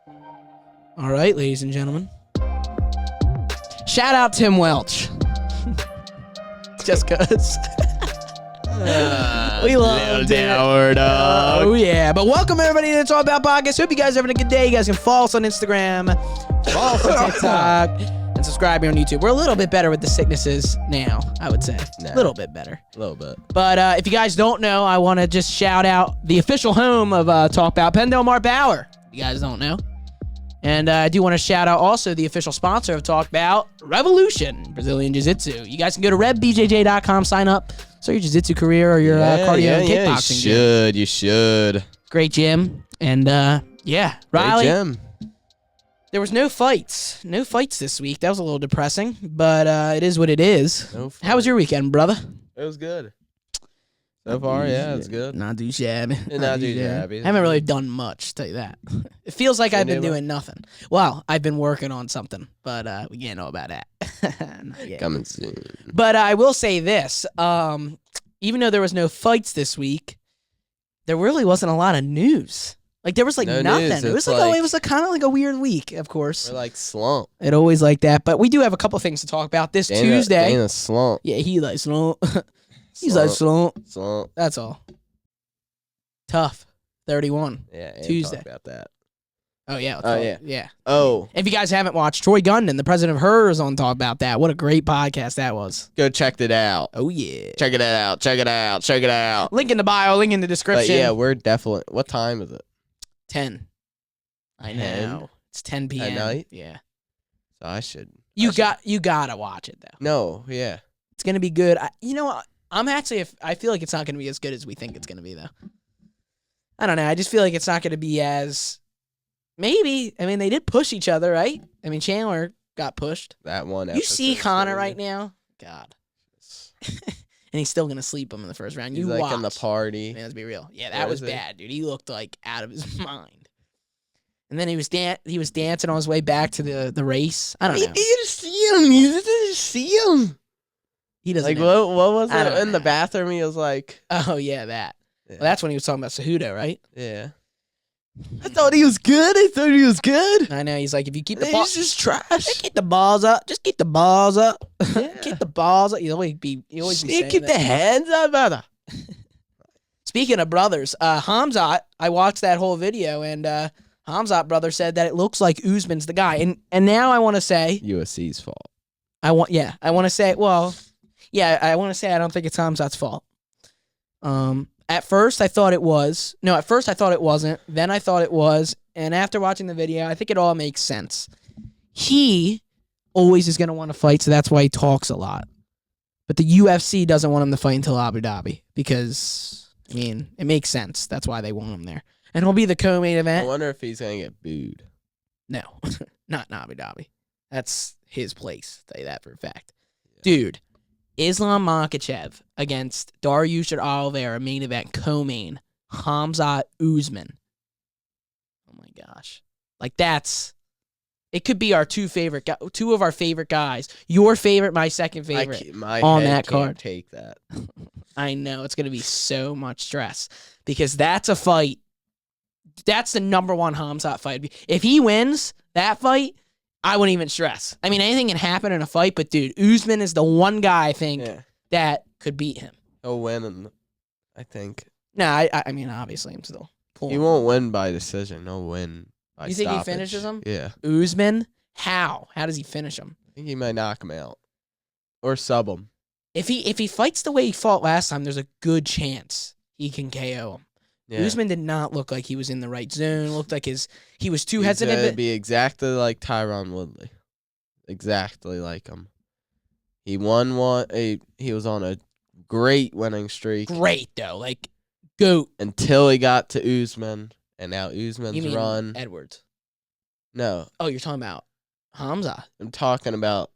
All right, ladies and gentlemen. Shout out Tim Welch. Just because. We love it. Oh, yeah. But welcome, everybody, to the Talk Bout Podcast. Hope you guys are having a good day. You guys can follow us on Instagram, follow us on TikTok, and subscribe here on YouTube. We're a little bit better with the sicknesses now, I would say. A little bit better. A little bit. But if you guys don't know, I want to just shout out the official home of Talk Bout, Penn Del Mar Bauer. You guys don't know. And I do want to shout out also the official sponsor of Talk Bout, Revolution Brazilian Jiu-Jitsu. You guys can go to RevBJJ.com, sign up. So your jiu-jitsu career or your cardio and kickboxing. You should. Great gym. And, Riley. Great gym. There was no fights. No fights this week. That was a little depressing, but it is what it is. No fight. How was your weekend, brother? It was good. So far, yeah, it's good. Not too shabby. Not too shabby. I haven't really done much, tell you that. It feels like I've been doing nothing. Well, I've been working on something, but we can't know about that. Coming soon. But I will say this. Even though there was no fights this week, there really wasn't a lot of news. Like, there was like nothing. It was it was kind of like a weird week, of course. We're like slump. It always like that. But we do have a couple things to talk about this Tuesday. Dana slump. Yeah, he like slump. He's like slump. Slump. That's all. Tough. 31. Yeah, Tuesday. Talk about that. Oh, yeah. Yeah. Oh. If you guys haven't watched, Troy Gundan, the president of HER, is on Talk About That. What a great podcast that was. Go check it out. Oh, yeah. Check it out. Link in the bio, link in the description. But yeah, we're definitely... What time is it? 10. I know. 10? It's 10 p.m. At night? Yeah. So I should... You gotta watch it, though. No, yeah. It's going to be good. You know what? I feel like it's not going to be as good as we think it's going to be, though. I don't know. I just feel like it's not going to be as... Maybe. I mean, they did push each other, right? I mean, Chandler got pushed. That one You see Connor right now? God. And he's still going to sleep him in the first round. He's like in the party. Man, let's be real. Yeah, that was bad, dude. He looked like out of his mind. And then he was dancing on his way back to the race. I don't know. You didn't see him. You didn't see him. He doesn't like, know. What was it? In the bathroom, he was like... Oh, yeah, that. Yeah. Well, that's when he was talking about Cejudo, right? Yeah. I thought he was good. I know. He's like, if you keep the balls... He's just trash. Just keep the balls up. Yeah. Keep the balls up. He always be saying keep the hands up, brother. Speaking of brothers, Khamzat, I watched that whole video, and Khamzat brother said that it looks like Usman's the guy. And now I want to say... USC's fault. I want to say, I want to say I don't think it's Khamzat's fault. At first, I thought it was. No, at first I thought it wasn't. Then I thought it was. And after watching the video, I think it all makes sense. He always is going to want to fight, so that's why he talks a lot. But the UFC doesn't want him to fight until Abu Dhabi because, I mean, it makes sense. That's why they want him there. And he'll be the co-main event. I wonder if he's going to get booed. No, not in Abu Dhabi. That's his place. I'll tell you that for a fact. Yeah. Dude. Islam Makhachev against Dariush Oliveira, main event, co-main, Khamzat Usman. Oh my gosh. Like it could be our two of our favorite guys. Your favorite, my second favorite my on head that card. Can't take that. I know, it's going to be so much stress because that's a fight. That's the number one Khamzat fight. If he wins that fight, I wouldn't even stress. I mean, anything can happen in a fight, but dude, Usman is the one guy I think that could beat him. He'll win, I think. No, I mean, obviously, I'm still pulling. He won't win by decision. He'll win by You think stoppage. he finishes him? Yeah. Usman? How? How does he finish him? I think he might knock him out or sub him. If he fights the way he fought last time, there's a good chance he can KO him. Yeah. Usman did not look like he was in the right zone. Looked like he was too hesitant. He's be exactly like Tyron Woodley. Exactly like him. He won one. He was on a great winning streak. Great, though. Like, GOAT. Until he got to Usman, and now Usman's you mean run. Edwards? No. Oh, you're talking about Khamzat? I'm talking about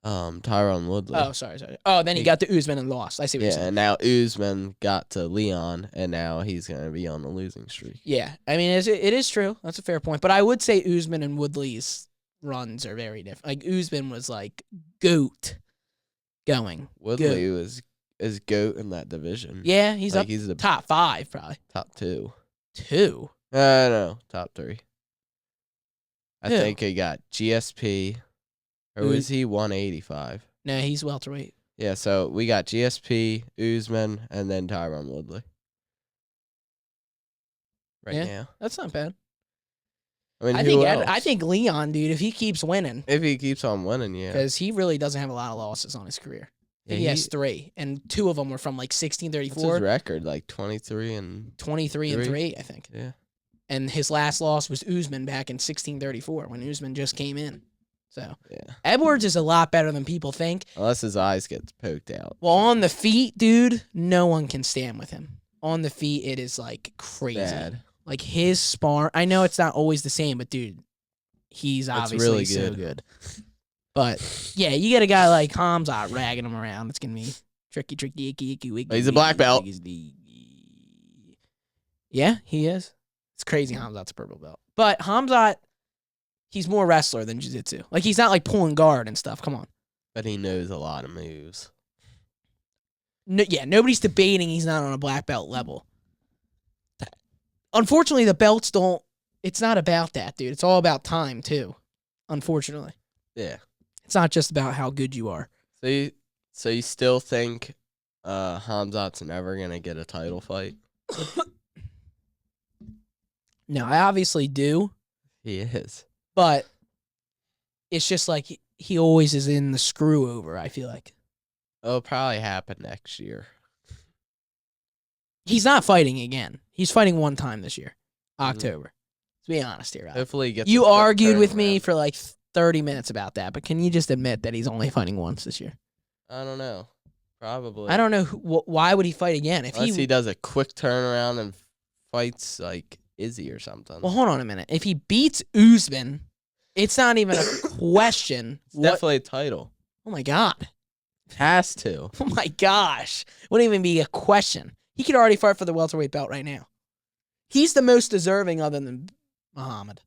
Tyron Woodley. Oh, sorry. Oh, then he got to Usman and lost. I see what you're saying. Yeah, and now Usman got to Leon, and now he's going to be on the losing streak. Yeah, I mean, it is true. That's a fair point. But I would say Usman and Woodley's runs are very different. Like, Usman was like GOAT going. Woodley is GOAT in that division. Yeah, he's like, up. He's the top 5, probably. Top 2. 2? No, top 3. I Who? think he got GSP. Or Who- was he 185? No, he's welterweight. Yeah, so we got GSP, Usman, and then Tyron Woodley. Right Yeah. now. That's not bad. I mean, I who think else? I think Leon, dude, if he keeps winning, If he keeps on winning, yeah. because he really doesn't have a lot of losses on his career. Yeah, He has 3, and 2 of them were from like What's 1634, his record? Like 23 and 23 and 3, I think. yeah. And his last loss was Usman back in 1634 when Usman just came in. So Yeah. Edwards is a lot better than people think. Unless his eyes get poked out. Well, on the feet, dude, no one can stand with him. On the feet, it is like crazy. Bad. Like his spar. I know it's not always the same, but dude, he's obviously really so good. good. But yeah, you get a guy like Khamzat ragging him around. It's gonna be tricky, icky, wiggy. He's a black belt. Yeah, he is. It's crazy. Khamzat's a purple belt, but Khamzat, he's more wrestler than jiu-jitsu. Like he's not like pulling guard and stuff. Come on. But he knows a lot of moves. No, yeah, nobody's debating he's not on a black belt level. Unfortunately, the belts don't. It's not about that, dude. It's all about time too. Unfortunately, Yeah. it's not just about how good you are. So you still think Khamzat's never gonna get a title fight? No, I obviously do, He is. but it's just like he always is in the screw over. I feel like It'll probably happen next year. he's not fighting again. He's fighting one time this year, October. To be honest here, Rob. Hopefully he gets You a quick argued with me turnaround. for like 30 minutes about that, but can you just admit that he's only fighting once this year? I don't know. Probably. I don't know why would he fight again if Unless he does a quick turnaround and fights like Izzy or something. Well, hold on a minute. If he beats Usman, it's not even a question. It's definitely a title. Oh my god. Has to. Oh my gosh. Wouldn't even be a question. He could already fight for the welterweight belt right now. He's the most deserving other than Muhammad.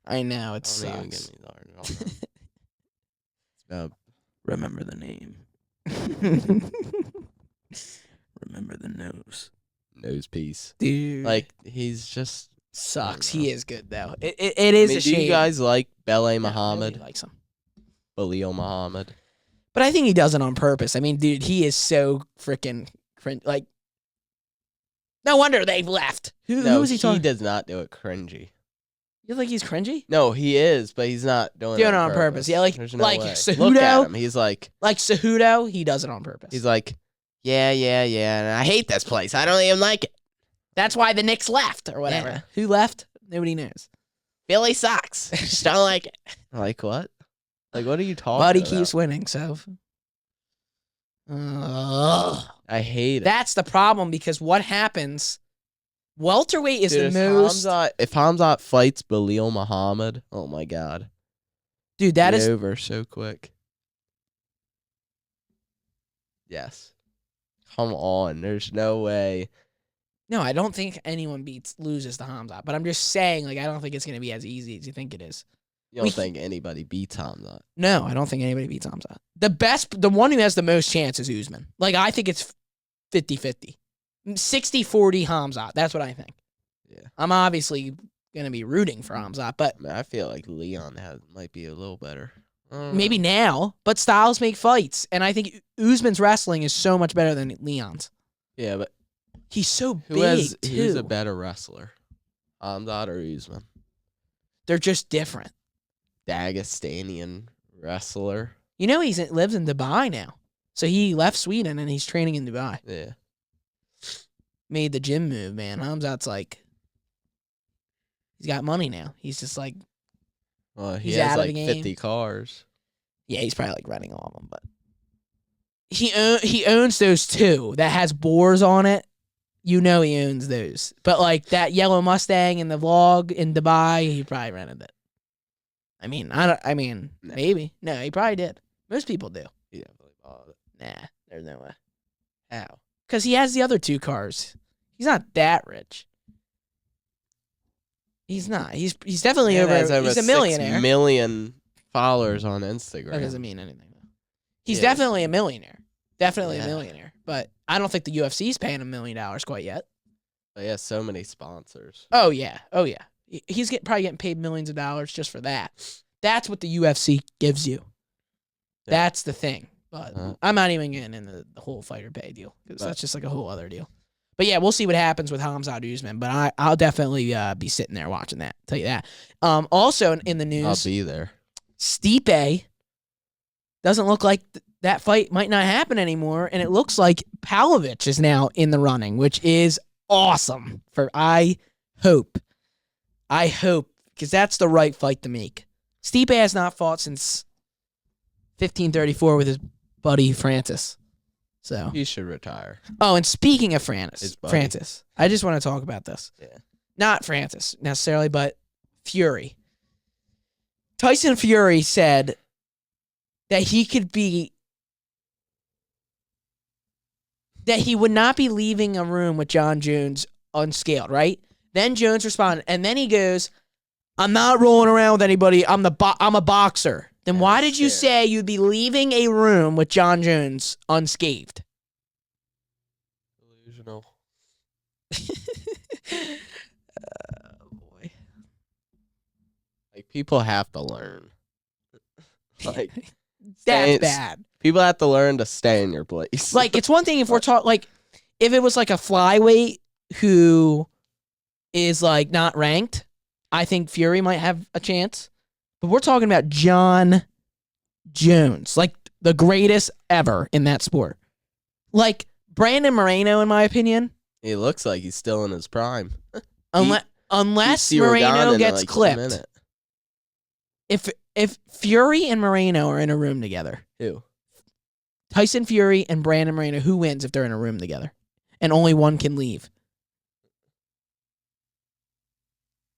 I know it Don't even sucks. get me started on that. It's about Remember the name. Remember the nose. nose piece. Dude. Like he's just sucks. I don't know. He is good though. It is a do shame. you guys like Belay Yeah, Muhammad? nobody likes him. Balil Muhammad. But I think he does it on purpose. I mean, dude, he is so freaking cringe. Like, no wonder they've left. Who is he talking? He does not do it cringy. You think he's cringy? No, he is, but he's not doing it on purpose. Yeah, There's no like way. Cejudo. Look at him. He's like Cejudo, he does it on purpose. yeah, and I hate this place. I don't even like it. That's why the Knicks left or whatever. Yeah. Who left? Nobody knows. Philly sucks. Just don't like it. Like what? Like what are you talking But he about? keeps winning, so. I hate it. That's the problem because what happens? Welterweight is Dude, the most. if Khamzat fights Balil Muhammad, oh my god. Dude, that Get is. over so quick. Yes. Come on. There's no way. No, I don't think anyone loses to Khamzat. But I'm just saying, like, I don't think it's going to be as easy as you think it is. You don't think anybody beats Khamzat. No, I don't think anybody beats Khamzat. The one who has the most chance is Usman. Like, I think it's 50-50. 60-40 Khamzat. That's what I think. Yeah. I'm obviously going to be rooting for Khamzat, but I mean, I feel like Leon might be a little better. I don't maybe know. now. But styles make fights. And I think Usman's wrestling is so much better than Leon's. Yeah, but He's so who's big, a better wrestler? Khamzat or Usman? They're just different. Dagestanian wrestler. You know, he lives in Dubai now. So he left Sweden and he's training in Dubai. Yeah. Made the gym move, man. Khamzat's like, he's got money now. He's just like, Well, he He's has out of like the game. 50 cars. yeah, he's probably like running all of them, but he owns those two that has bores on it. You know he owns those. But like that yellow Mustang in the vlog in Dubai, he probably rented it. I mean, maybe. No, he probably did. Most people do. He definitely bought it. Nah, there's no way. How? Because he has the other two cars. He's not that rich. He's not. He's definitely Man has over. over He's a 6 millionaire. million followers on Instagram. That doesn't mean anything. Though. He's Yeah. definitely a millionaire. Definitely Yeah. a millionaire. But I don't think the UFC's paying $1 million quite yet. He has so many sponsors. Oh yeah. He's probably getting paid millions of dollars just for that. That's what the UFC gives you. Yeah. That's the thing. But I'm not even getting into the whole fighter pay deal because that's just like a whole other deal. But yeah, we'll see what happens with Khamzat Usman. But I'll definitely be sitting there watching that. Tell you that. Also in the news, I'll be there. Stipe doesn't look like that fight might not happen anymore, and it looks like Pavlovich is now in the running, which is awesome. I hope, because that's the right fight to make. Stipe has not fought since 1534 with his buddy Francis. So He should retire. Oh, and speaking of His buddy. Francis, I just want to talk about this. Yeah. Not Francis necessarily, but Fury. Tyson Fury said that he would not be leaving a room with John Jones unscaled, right? Then Jones responded, and then he goes, "I'm not rolling around with anybody. I'm a boxer." Then Yeah, why did you scared. say you'd be leaving a room with John Jones unscathed? Delusional. Boy. Like, people have to learn. Like, That's bad. People have to learn to stay in your place. Like, it's one thing if we're talking, like, if it was like a flyweight who is like not ranked, I think Fury might have a chance. But we're talking about John Jones, like the greatest ever in that sport. Like Brandon Moreno, in my opinion, He looks like he's still in his prime. unless Beat Cyril Gane Moreno in, gets like, a clipped. minute. If Fury and Moreno are in a room together, Who? Tyson Fury and Brandon Moreno, who wins if they're in a room together? And only one can leave.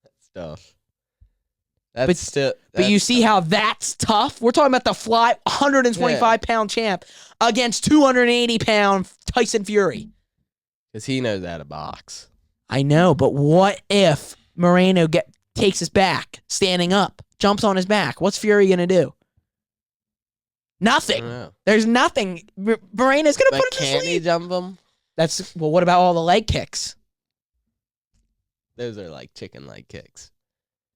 That's tough. But you see how that's tough? We're talking about the 125-pound champ against 280-pound Tyson Fury. Because he knows how to box. I know, but what if Moreno takes his back, standing up, jumps on his back? What's Fury going to do? Nothing. I don't know. There's nothing. Moreno's going to But put him to can't he sleep. jump him? Well, what about all the leg kicks? Those are like chicken leg kicks.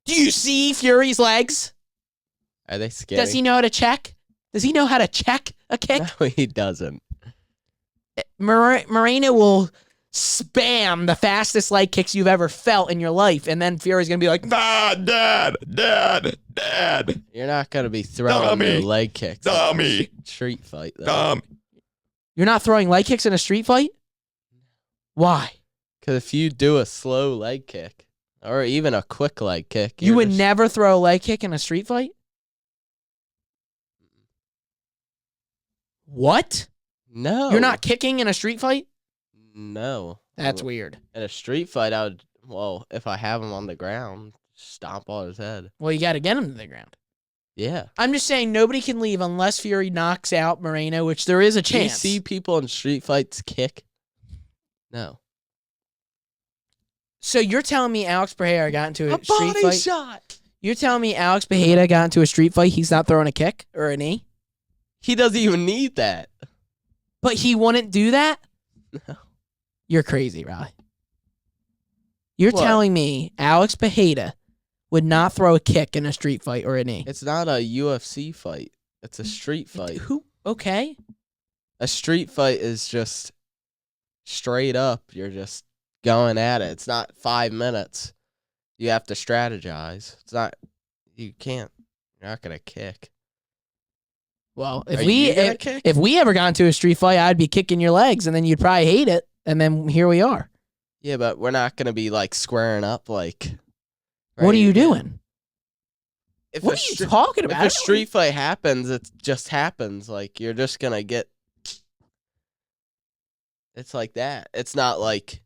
Do you see Fury's legs? Are they scary? Does he know how to check? Does he know how to check a kick? No, he doesn't. Moreno will spam the fastest leg kicks you've ever felt in your life, and then Fury's going to be like, Dad. You're not going to be throwing no leg kicks. Dummy. Street fight, though. You're not throwing leg kicks in a street fight? Why? Because if you do a slow leg kick, or even a quick leg kick, You would never throw a leg kick in a street fight? What? No. You're not kicking in a street fight? No. That's weird. In a street fight, I would, if I have him on the ground, stomp on his head. Well, you got to get him to the ground. Yeah. I'm just saying nobody can leave unless Fury knocks out Moreno, which there is a Do you chance. see people in street fights kick? No. So you're telling me Alex Pereira got into a street body fight? shot. You're telling me Alex Pereira got into a street fight, he's not throwing a kick or a knee? He doesn't even need that. But he wouldn't do that? No. You're crazy, Riley. You're What? telling me Alex Pereira would not throw a kick in a street fight or a knee? It's not a UFC fight. It's a street fight. Who? Okay. A street fight is just straight up. You're just going at it. It's not 5 minutes. You have to strategize. It's not. You can't. You're not gonna kick. Well, Are you gonna kick? if we ever got into a street fight, I'd be kicking your legs, and then you'd probably hate it, and then here we are. Yeah, but we're not gonna be like squaring up. Like, What are you right? doing? If What a are you stre- talking If about? a street fight happens, it just happens. Like, you're just gonna get. It's like that. It's not like,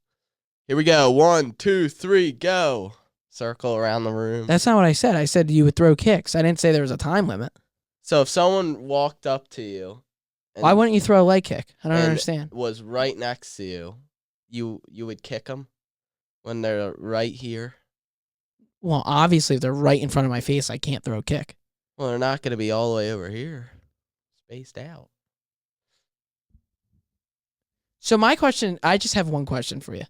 here we go. 1, 2, 3, go. Circle around the room. That's not what I said. I said you would throw kicks. I didn't say there was a time limit. So if someone walked up to you, and Why wouldn't you throw a leg kick? I don't and understand. was right next to you, you would kick them when they're right here. Well, obviously, if they're right in front of my face, I can't throw a kick. Well, they're not going to be all the way over here, spaced out. So my question, I just have one question for you.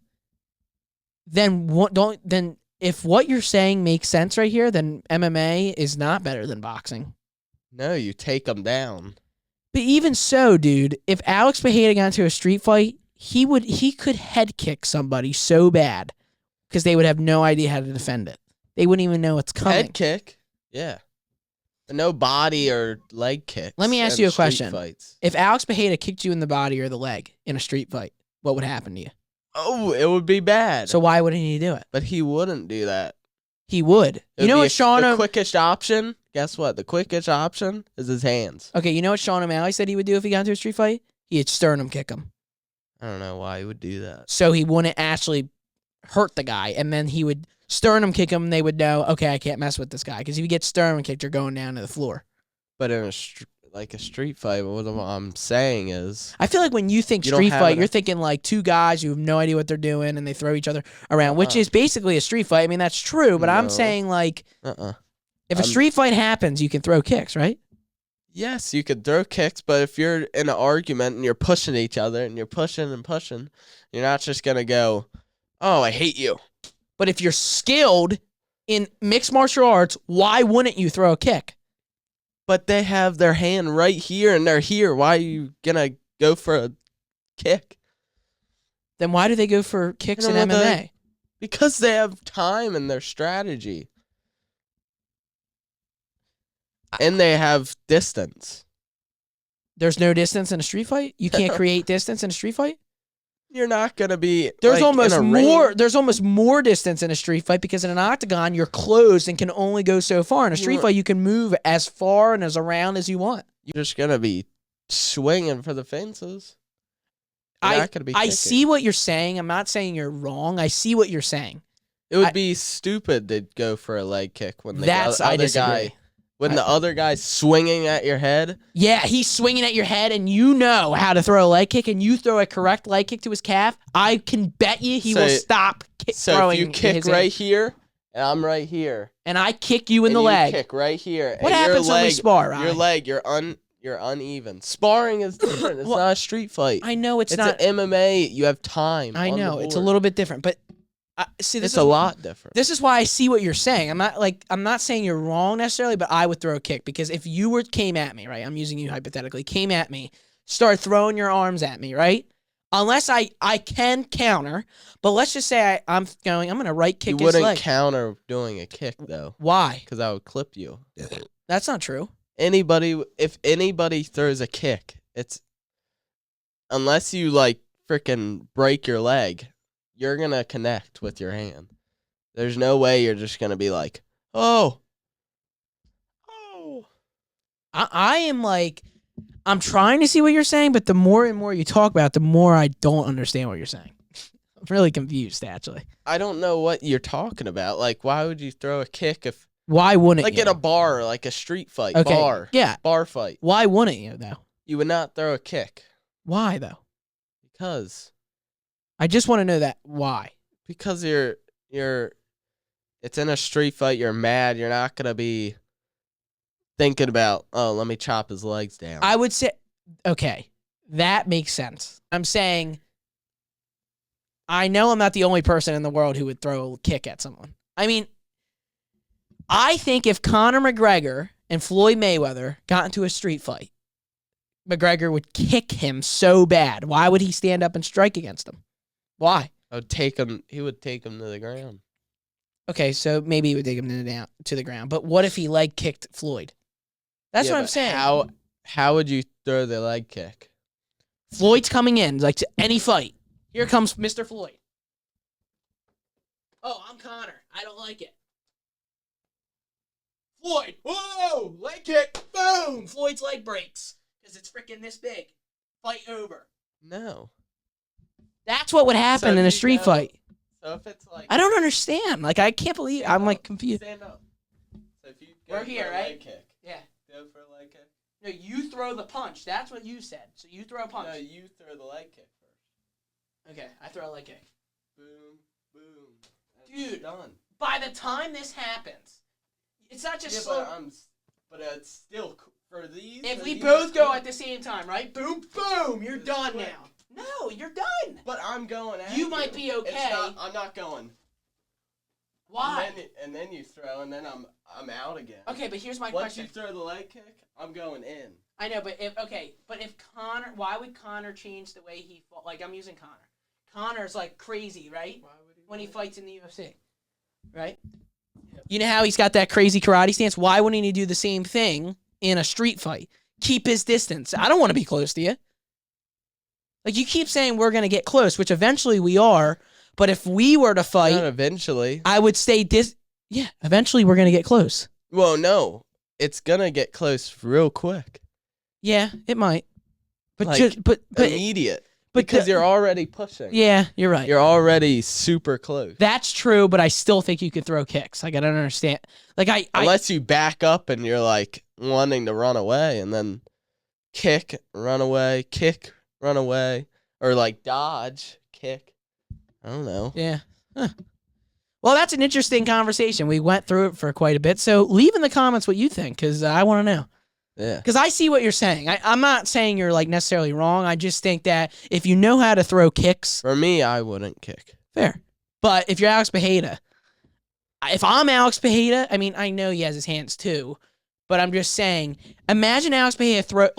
then if what you're saying makes sense right here, then MMA is not better than boxing. No, you take them down. But even so, dude, if Alex Pereira got into a street fight, he could head kick somebody so bad because they would have no idea how to defend it. They wouldn't even know it's coming. Head kick, yeah. But no body or leg kicks. Let me ask you a question. Fights. If Alex Pereira kicked you in the body or the leg in a street fight, what would happen to you? Oh, it would be bad. So why wouldn't he do it? But he wouldn't do that. He would. You know what Sean... The quickest option, guess what? The quickest option is his hands. Okay, you know what Sean O'Malley said he would do if he got into a street fight? He'd sternum kick him. I don't know why he would do that. So he wouldn't actually hurt the guy, and then he would sternum kick him, and they would know, okay, I can't mess with this guy. Because if you get sternum kicked, you're going down to the floor. But in a street fight, what I'm saying is... I feel like when you think street fight, you're thinking like two guys who have no idea what they're doing, and they throw each other around, which is basically a street fight. I mean, that's true, but I'm saying like... If a street fight happens, you can throw kicks, right? Yes, you could throw kicks, but if you're in an argument and you're pushing each other and you're pushing and pushing, you're not just going to go, oh, I hate you. But if you're skilled in mixed martial arts, why wouldn't you throw a kick? But they have their hand right here and they're here. Why are you going to go for a kick? Then why do they go for kicks in MMA? Because they have time and their strategy. And they have distance. There's no distance in a street fight? You can't create distance in a street fight? You're not going to be There's almost more distance in a street fight because in an octagon you're closed and can only go so far. In a street fight you can move as far and as around as you want. You're just going to be swinging for the fences. I see what you're saying. I'm not saying you're wrong. I see what you're saying. It would be stupid to go for a leg kick when the I disagree. The other guy's swinging at your head. Yeah, he's swinging at your head, and you know how to throw a leg kick, and you throw a correct leg kick to his calf. I can bet you he will stop throwing. So if you kick right here, and I'm right here, and I kick you in the leg, kick right here. What happens when we spar? Your leg, you're uneven. Sparring is different. It's not a street fight. I know it's not. It's an MMA. You have time. I know it's a little bit different, but. See, it's a lot different. This is why I see what you're saying. I'm not saying you're wrong necessarily, but I would throw a kick because if you came at me, right? I'm using you hypothetically, came at me, start throwing your arms at me, right? Unless I can counter, but let's just say I'm going to right kick his leg. You wouldn't counter doing a kick though. Why? Because I would clip you. That's not true. If anybody throws a kick, it's unless you like freaking break your leg. You're going to connect with your hand. There's no way you're just going to be like, oh. I am like, I'm trying to see what you're saying, but the more and more you talk about it, the more I don't understand what you're saying. I'm really confused, actually. I don't know what you're talking about. Like, why would you throw a kick if... Why wouldn't you? Like in a bar, like a street fight. Okay. Bar. Yeah. Bar fight. Why wouldn't you, though? You would not throw a kick. Why, though? Because... I just want to know that. Why? Because it's in a street fight, you're mad, you're not going to be thinking about, oh, let me chop his legs down. I would say, okay, that makes sense. I'm saying, I know I'm not the only person in the world who would throw a kick at someone. I mean, I think if Conor McGregor and Floyd Mayweather got into a street fight, McGregor would kick him so bad. Why would he stand up and strike against him? Why? He would take him to the ground. Okay, so maybe he would take him to the ground. But what if he leg kicked Floyd? That's what I'm saying. How would you throw the leg kick? Floyd's coming in, like to any fight. Here comes Mr. Floyd. Oh, I'm Connor. I don't like it. Floyd. Whoa! Leg kick. Boom! Floyd's leg breaks. Because it's freaking this big. Fight over. No. That's what would happen in a street fight. So if it's like... I don't understand. Like, I can't believe... I'm, like, confused. Stand up. So if you We're here, right? Leg kick. Yeah. Go for a leg kick. No, you throw the punch. That's what you said. So you throw a punch. No, you throw the leg kick first. Okay, I throw a leg kick. Boom, boom. Dude, done. By the time this happens, it's not just slow... But it's still... For these... If we both go at the same time, right? Boom, boom, you're done now. No, you're done. But I'm going at you. You might be okay. I'm not going. Why? And then you throw, and then I'm out again. Okay, but here's my Once question. you throw the leg kick, I'm going in. I know, but if Connor, why would Connor change the way he fought? Like, I'm using Connor. Connor's like crazy, right? When he fights in the UFC, right? Yep. You know how he's got that crazy karate stance? Why wouldn't he do the same thing in a street fight? Keep his distance. I don't want to be close to you. Like, you keep saying we're going to get close, which eventually we are, but if we were to fight... Not eventually. I would stay Yeah, eventually we're going to get close. Well, no. It's going to get close real quick. Yeah, it might. But like, but immediate. Because you're already pushing. Yeah, you're right. You're already super close. That's true, but I still think you could throw kicks. Like, I don't understand. Like, Unless you back up and you're, like, wanting to run away and then kick, run away, or, like, dodge, kick. I don't know. Yeah. Huh. Well, that's an interesting conversation. We went through it for quite a bit. So leave in the comments what you think, because I want to know. Yeah. Because I see what you're saying. I'm not saying you're like necessarily wrong. I just think that if you know how to throw kicks. For me, I wouldn't kick. Fair. But if you're Alex Pereira, if I'm Alex Pereira, I mean, I know he has his hands too, but I'm just saying, imagine Alex Pereira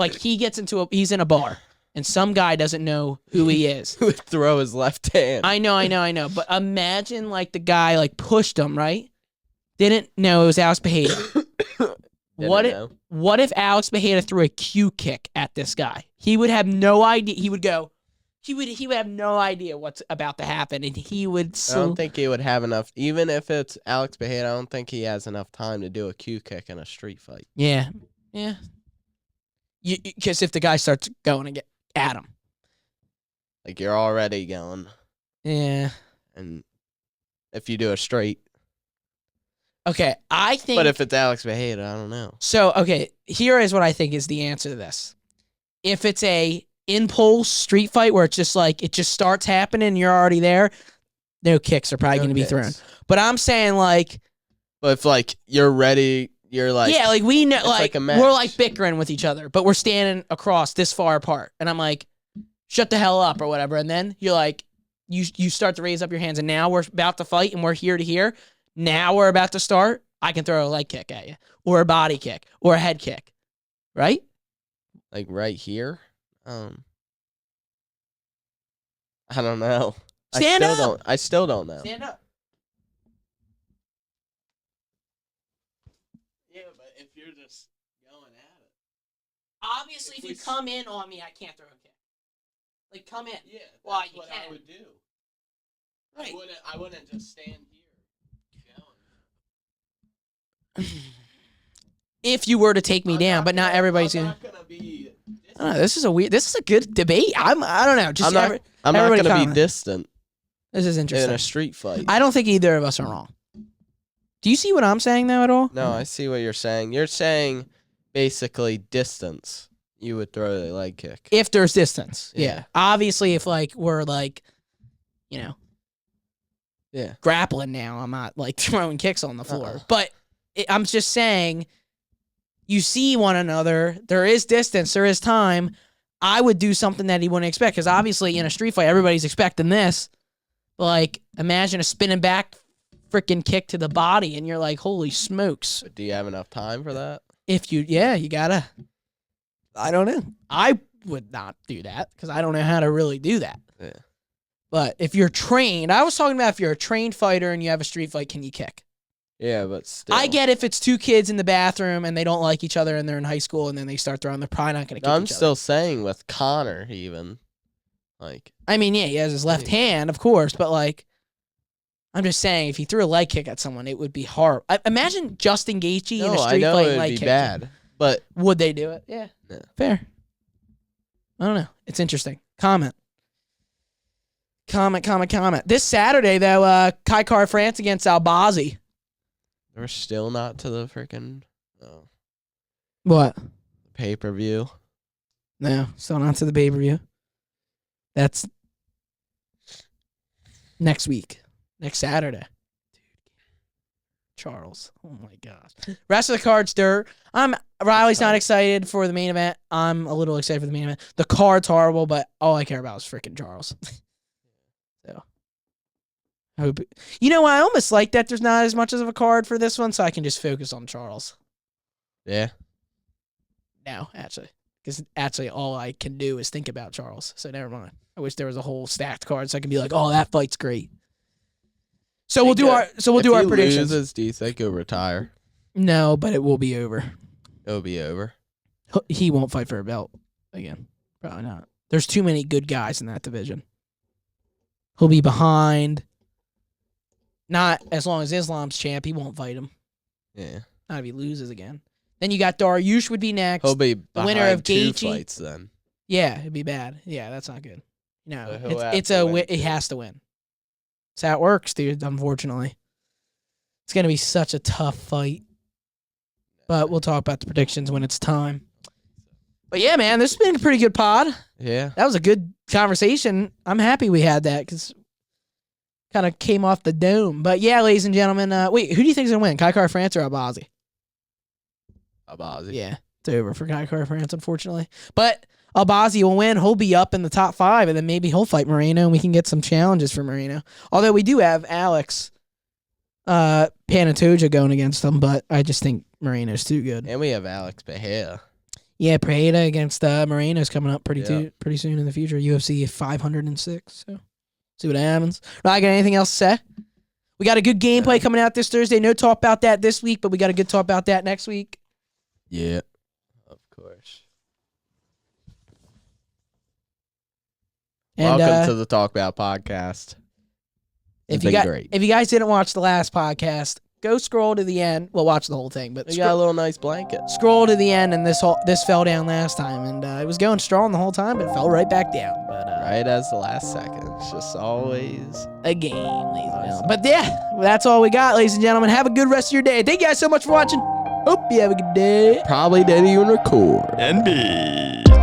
he's in a bar and some guy doesn't know who he is. Who would throw his left hand? I know. But imagine like the guy like pushed him, right? Didn't know it was Alex Pereira. What if Alex Pereira threw a Q kick at this guy? He would have no idea. He would have no idea what's about to happen, and he would. I don't think he would have enough. Even if it's Alex Pereira, I don't think he has enough time to do a Q kick in a street fight. Yeah. Because if the guy starts going at him, like you're already going. Yeah. And if you do a straight. Okay, I think... But if it's Alex Pereira, I don't know. So, okay, here is what I think is the answer to this. If it's a impulse street fight where it's just like, it just starts happening and you're already there, no kicks are probably going to be thrown. But I'm saying like... But if like you're ready, you're like... Yeah, like we know, like we're like bickering with each other, but we're standing across this far apart. And I'm like, shut the hell up or whatever. And then you're like, you start to raise up your hands and now we're about to fight and we're here to here. Now we're about to start, I can throw a leg kick at you, or a body kick, or a head kick, right? Like right here? I don't know. Stand up! I still don't know. Stand up. Yeah, but if you're just going at it. Obviously, if you come in on me, I can't throw a kick. Like, come in. Yeah, well, that's what I would do. Right. I wouldn't just stand here. If you were to take me down, but not everybody's gonna be. This is a good debate. I don't know. Just I'm not gonna be distant. This is interesting. In a street fight. I don't think either of us are wrong. Do you see what I'm saying though at all? No, I see what you're saying. You're saying basically distance. You would throw a leg kick if there's distance. Yeah. Obviously, if like we're like, grappling now, I'm not like throwing kicks on the floor. But I'm just saying, you see one another. There is distance. There is time. I would do something that he wouldn't expect because obviously in a street fight, everybody's expecting this. Like, imagine a spinning back freaking kick to the body, and you're like, holy smokes. But do you have enough time for that? You gotta. I don't know. I would not do that because I don't know how to really do that. Yeah. But if you're trained, I was talking about if you're a trained fighter and you have a street fight, can you kick? Yeah, but still. I get if it's two kids in the bathroom and they don't like each other and they're in high school and then they start throwing, they're probably not going to kick each other. I'm still saying with Connor even. Like. I mean, yeah, he has his left hand, of course, but like, I'm just saying if he threw a leg kick at someone, it would be hard. Imagine Justin Gaethje in a street fight leg kick. It would be bad, but. Would they do it? Yeah. Fair. I don't know. It's interesting. Comment. This Saturday, though, Kai Kara France against Albazi. We're still not to the freaking what? Pay-per-view. No, still not to the pay-per-view. That's next week. Next Saturday. Dude. Charles. Oh, my gosh. Rest of the card's dirt. Riley's not excited for the main event. I'm a little excited for the main event. The card's horrible, but all I care about is freaking Charles. So, I almost like that there's not as much of a card for this one, so I can just focus on Charles. Yeah. Now, actually. Because actually all I can do is think about Charles, so never mind. I wish there was a whole stacked card so I can be like, oh, that fight's great. So we'll do our predictions. Loses, do you think he'll retire? No, but it will be over. It'll be over. He won't fight for a belt again. Probably not. There's too many good guys in that division. He'll be behind. Not as long as Islam's champ. He won't fight him. Yeah. Not if he loses again. Then you got Dariush would be next. He'll be the winner of two Gaethje. fights then. Yeah, it'd be bad. Yeah, that's not good. No, So it has to win. That's how it works, dude. Unfortunately, it's gonna be such a tough fight. But we'll talk about the predictions when it's time. But yeah, man, this has been a pretty good pod. Yeah. That was a good conversation. I'm happy we had that because kind of came off the dome. But yeah, ladies and gentlemen, wait, who do you think is gonna win? Kai Kara France or Abazi? Abazi. Yeah, it's over for Kai Kara France, unfortunately. But Abazi will win. He'll be up in the top 5, and then maybe he'll fight Moreno, and we can get some challenges for Moreno. Although we do have Alex Panatoja going against him, but I just think Moreno's too good. And we have Alex Pereira. Yeah, Pereira against Moreno's coming up pretty soon in the future. UFC 506. So see what happens. I got anything else to say? We got a good gameplay coming out this Thursday. No talk about that this week, but we got a good talk about that next week. Yeah, of course. And, welcome to the Talk About Podcast. If you guys didn't watch the last podcast, go scroll to the end. Well, watch the whole thing, but we got a little nice blanket. Scroll to the end, and this fell down last time, and it was going strong the whole time, but it fell right back down. But right as the last second. It's just always a game, ladies and gentlemen. But yeah, that's all we got, ladies and gentlemen. Have a good rest of your day. Thank you guys so much for watching. Hope you have a good day. Probably didn't even record. NB.